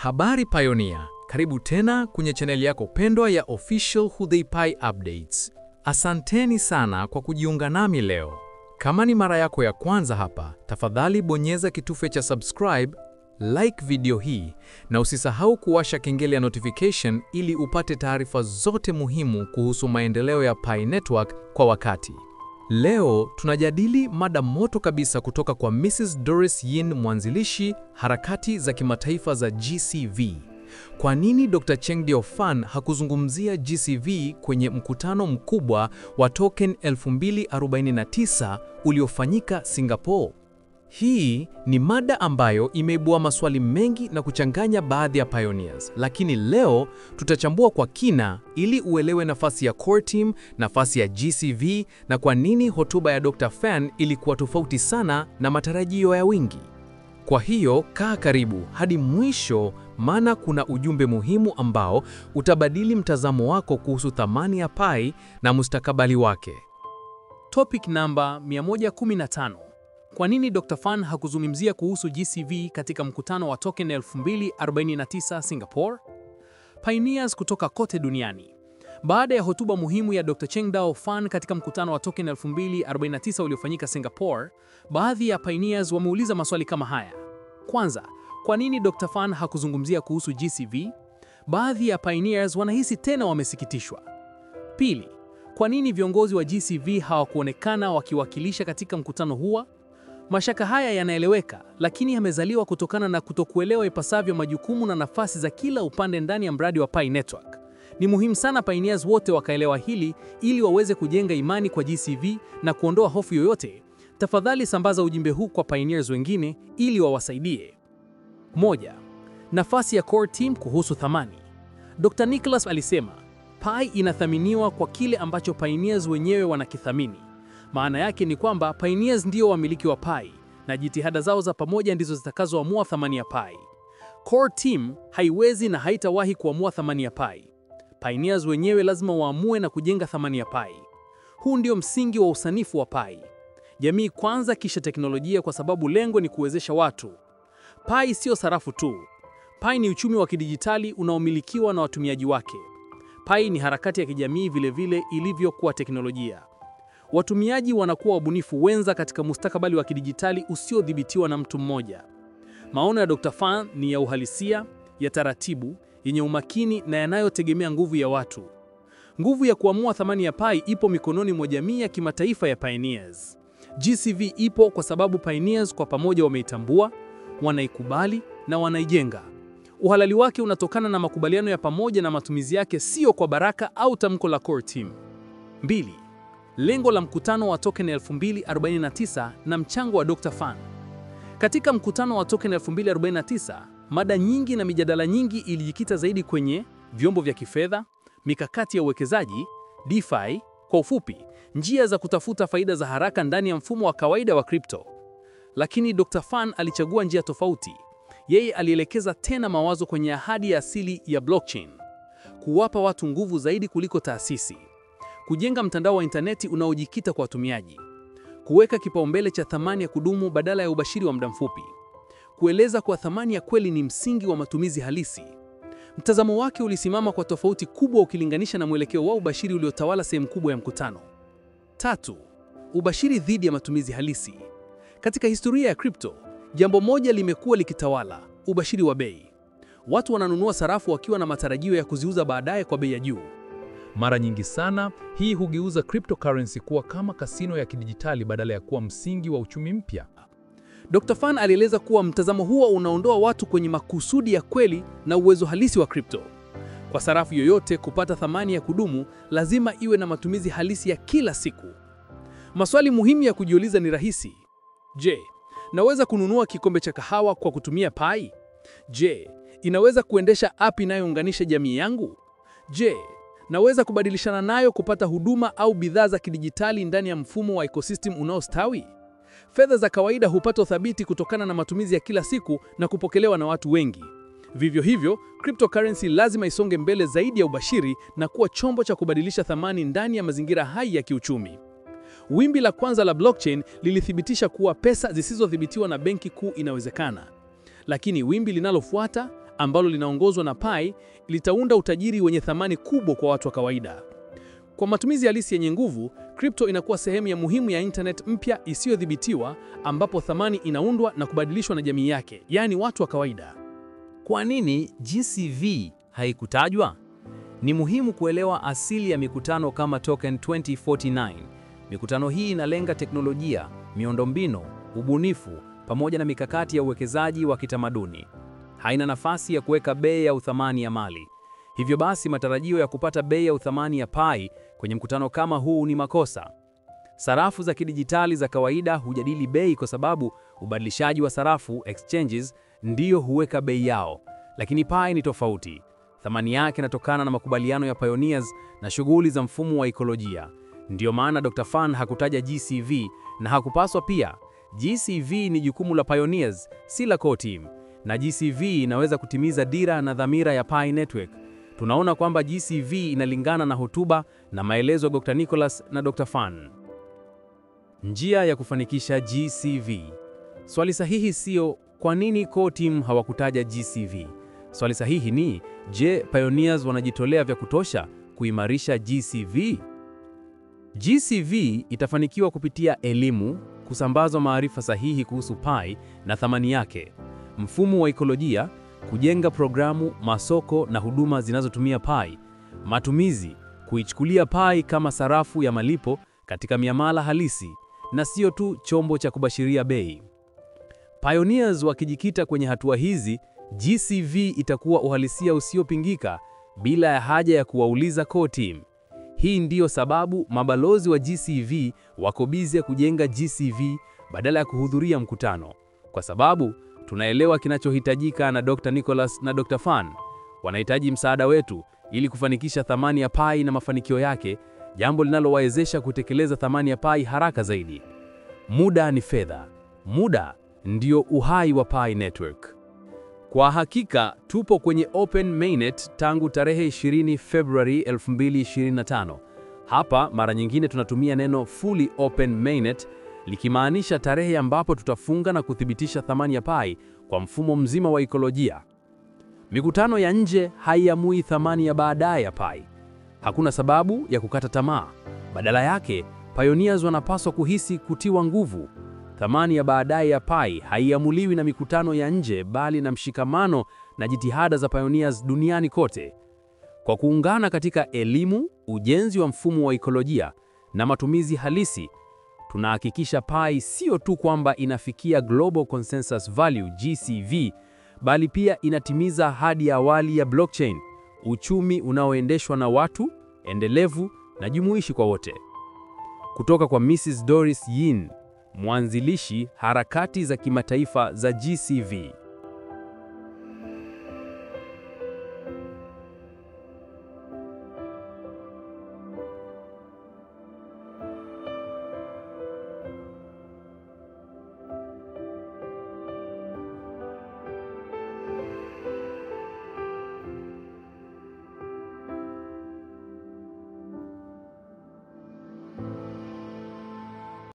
Habari Pioneer, karibu tena kwenye chaneli yako pendwa ya Official Khudhey Updates. Asanteni sana kwa kujiunga nami leo. Kama ni mara yako ya kwanza hapa, tafadhali bonyeza kitufe cha subscribe, like video hii na usisahau kuwasha kengele ya notification ili upate taarifa zote muhimu kuhusu maendeleo ya Pi Network kwa wakati. Leo tunajadili mada moto kabisa kutoka kwa Mrs. Doris Yin, mwanzilishi harakati za kimataifa za GCV. Kwa nini Dr. Cheng Diao-Fan hakuzungumzia GCV kwenye mkutano mkubwa wa Token 2049 uliofanyika Singapore? Hii ni mada ambayo imeibua maswali mengi na kuchanganya baadhi ya pioneers, lakini leo tutachambua kwa kina ili uelewe nafasi ya core team, nafasi ya GCV na kwa nini hotuba ya Dr. Fan ilikuwa tofauti sana na matarajio ya wengi. Kwa hiyo kaa karibu hadi mwisho, maana kuna ujumbe muhimu ambao utabadili mtazamo wako kuhusu thamani ya Pi na mustakabali wake. Topic namba 115. Kwa nini Dr. Fan hakuzungumzia kuhusu GCV katika mkutano wa Token 2049 Singapore? Pioneers kutoka kote duniani. Baada ya hotuba muhimu ya Dr. Cheng Diao-Fan katika mkutano wa Token 2049 uliofanyika Singapore, baadhi ya pioneers wameuliza maswali kama haya. Kwanza, kwa nini Dr. Fan hakuzungumzia kuhusu GCV? Baadhi ya pioneers wanahisi tena wamesikitishwa. Pili, kwa nini viongozi wa GCV hawakuonekana wakiwakilisha katika mkutano huo? Mashaka haya yanaeleweka, lakini yamezaliwa kutokana na kutokuelewa ipasavyo majukumu na nafasi za kila upande ndani ya mradi wa Pi Network. Ni muhimu sana pioneers wote wakaelewa hili ili waweze kujenga imani kwa GCV na kuondoa hofu yoyote. Tafadhali sambaza ujumbe huu kwa pioneers wengine ili wawasaidie. 1. Nafasi ya core team kuhusu thamani. Dr. Nicholas alisema, Pi inathaminiwa kwa kile ambacho pioneers wenyewe wanakithamini. Maana yake ni kwamba pioneers ndio wamiliki wa Pi na jitihada zao za pamoja ndizo zitakazoamua thamani ya Pi. Core team haiwezi na haitawahi kuamua thamani ya Pi. Pioneers wenyewe lazima waamue na kujenga thamani ya Pi. Huu ndio msingi wa usanifu wa Pi. Jamii kwanza kisha teknolojia, kwa sababu lengo ni kuwezesha watu. Pi sio sarafu tu. Pi ni uchumi wa kidijitali unaomilikiwa na watumiaji wake. Pi ni harakati ya kijamii vile ilivyokuwa teknolojia. Watumiaji wanakuwa wabunifu wenza katika mustakabali wa kidijitali usiodhibitiwa na mtu mmoja. Maono ya Dr. Fan ni ya uhalisia, ya taratibu, yenye umakini na yanayotegemea nguvu ya watu. Nguvu ya kuamua thamani ya Pi ipo mikononi mwa jamii ya kimataifa ya pioneers. GCV ipo kwa sababu pioneers kwa pamoja wameitambua, wanaikubali na wanaijenga. Uhalali wake unatokana na makubaliano ya pamoja na matumizi yake, sio kwa baraka au tamko la core team. 2. Lengo la mkutano wa Token 2049 na mchango wa Dr. Fan. Katika mkutano wa Token 2049, mada nyingi na mijadala nyingi ilijikita zaidi kwenye vyombo vya kifedha, mikakati ya uwekezaji, DeFi, kwa ufupi, njia za kutafuta faida za haraka ndani ya mfumo wa kawaida wa crypto. Lakini Dr. Fan alichagua njia tofauti. Yeye alielekeza tena mawazo kwenye ahadi ya asili ya blockchain, kuwapa watu nguvu zaidi kuliko taasisi, kujenga mtandao wa interneti unaojikita kwa watumiaji, kuweka kipaumbele cha thamani ya kudumu badala ya ubashiri wa muda mfupi, kueleza kwa thamani ya kweli ni msingi wa matumizi halisi. Mtazamo wake ulisimama kwa tofauti kubwa ukilinganisha na mwelekeo wa ubashiri uliotawala sehemu kubwa ya mkutano. 3. Ubashiri dhidi ya matumizi halisi. Katika historia ya crypto, jambo moja limekuwa likitawala: ubashiri wa bei. Watu wananunua sarafu wakiwa na matarajio ya kuziuza baadaye kwa bei ya juu. Mara nyingi sana, hii hugeuza cryptocurrency kuwa kama kasino ya kidijitali badala ya kuwa msingi wa uchumi mpya. Dr. Fan alieleza kuwa mtazamo huo unaondoa watu kwenye makusudi ya kweli na uwezo halisi wa crypto. Kwa sarafu yoyote kupata thamani ya kudumu, lazima iwe na matumizi halisi ya kila siku. Maswali muhimu ya kujiuliza ni rahisi. Je, naweza kununua kikombe cha kahawa kwa kutumia Pi? Je, inaweza kuendesha app inayounganisha jamii yangu? Je, naweza kubadilishana nayo kupata huduma au bidhaa za kidijitali ndani ya mfumo wa ecosystem unaostawi? Fedha za kawaida hupata uthabiti kutokana na matumizi ya kila siku na kupokelewa na watu wengi. Vivyo hivyo, cryptocurrency lazima isonge mbele zaidi ya ubashiri na kuwa chombo cha kubadilisha thamani ndani ya mazingira hai ya kiuchumi. Wimbi la kwanza la blockchain lilithibitisha kuwa pesa zisizodhibitiwa na benki kuu inawezekana. Lakini wimbi linalofuata, ambalo linaongozwa na Pi litaunda utajiri wenye thamani kubwa kwa watu wa kawaida. Kwa matumizi halisi yenye nguvu, crypto inakuwa sehemu ya muhimu ya internet mpya isiyodhibitiwa, ambapo thamani inaundwa na kubadilishwa na jamii yake, yaani watu wa kawaida. Kwa nini GCV haikutajwa? Ni muhimu kuelewa asili ya mikutano kama Token 2049. Mikutano hii inalenga teknolojia, miundombinu, ubunifu, pamoja na mikakati ya uwekezaji wa kitamaduni. Haina nafasi ya kuweka bei ya uthamani ya mali. Hivyo basi matarajio ya kupata bei ya uthamani ya Pi kwenye mkutano kama huu ni makosa. Sarafu za kidijitali za kawaida hujadili bei kwa sababu ubadilishaji wa sarafu, exchanges, ndiyo huweka bei yao. Lakini Pi ni tofauti. Thamani yake inatokana na makubaliano ya pioneers na shughuli za mfumo wa ekolojia. Ndiyo maana Dr. Fan hakutaja GCV na hakupaswa pia. GCV ni jukumu la pioneers, si la core team. Na GCV inaweza kutimiza dira na dhamira ya Pi Network. Tunaona kwamba GCV inalingana na hotuba na maelezo ya Dr. Nicholas na Dr. Fan. Njia ya kufanikisha GCV. Swali sahihi sio kwa nini core team hawakutaja GCV. Swali sahihi ni, je, pioneers wanajitolea vya kutosha kuimarisha GCV? GCV itafanikiwa kupitia elimu, kusambazwa maarifa sahihi kuhusu Pi na thamani yake, mfumo wa ekolojia, kujenga programu, masoko na huduma zinazotumia Pi, matumizi, kuichukulia Pi kama sarafu ya malipo katika miamala halisi na sio tu chombo cha kubashiria bei. Pioneers wakijikita kwenye hatua hizi, GCV itakuwa uhalisia usiopingika bila ya haja ya kuwauliza core team. Hii ndiyo sababu mabalozi wa GCV wako busy kujenga GCV badala ya kuhudhuria mkutano. Kwa sababu tunaelewa kinachohitajika na Dr. Nicholas na Dr. Fan. Wanahitaji msaada wetu ili kufanikisha thamani ya Pi na mafanikio yake, jambo linalowawezesha kutekeleza thamani ya Pi haraka zaidi. Muda ni fedha. Muda ndio uhai wa Pi Network. Kwa hakika, tupo kwenye Open Mainnet tangu tarehe 20 Februari 2025. Hapa mara nyingine tunatumia neno fully open mainnet likimaanisha tarehe ambapo tutafunga na kuthibitisha thamani ya Pi kwa mfumo mzima wa ekolojia. Mikutano ya nje haiamui thamani ya baadaye ya Pi. Hakuna sababu ya kukata tamaa. Badala yake, pioneers wanapaswa kuhisi kutiwa nguvu. Thamani ya baadaye ya Pi haiamuliwi na mikutano ya nje bali na mshikamano na jitihada za pioneers duniani kote. Kwa kuungana katika elimu, ujenzi wa mfumo wa ekolojia na matumizi halisi, tunahakikisha Pi sio tu kwamba inafikia Global Consensus Value GCV, bali pia inatimiza ahadi ya awali ya blockchain, uchumi unaoendeshwa na watu, endelevu na jumuishi kwa wote. Kutoka kwa Mrs. Doris Yin, mwanzilishi harakati za kimataifa za GCV.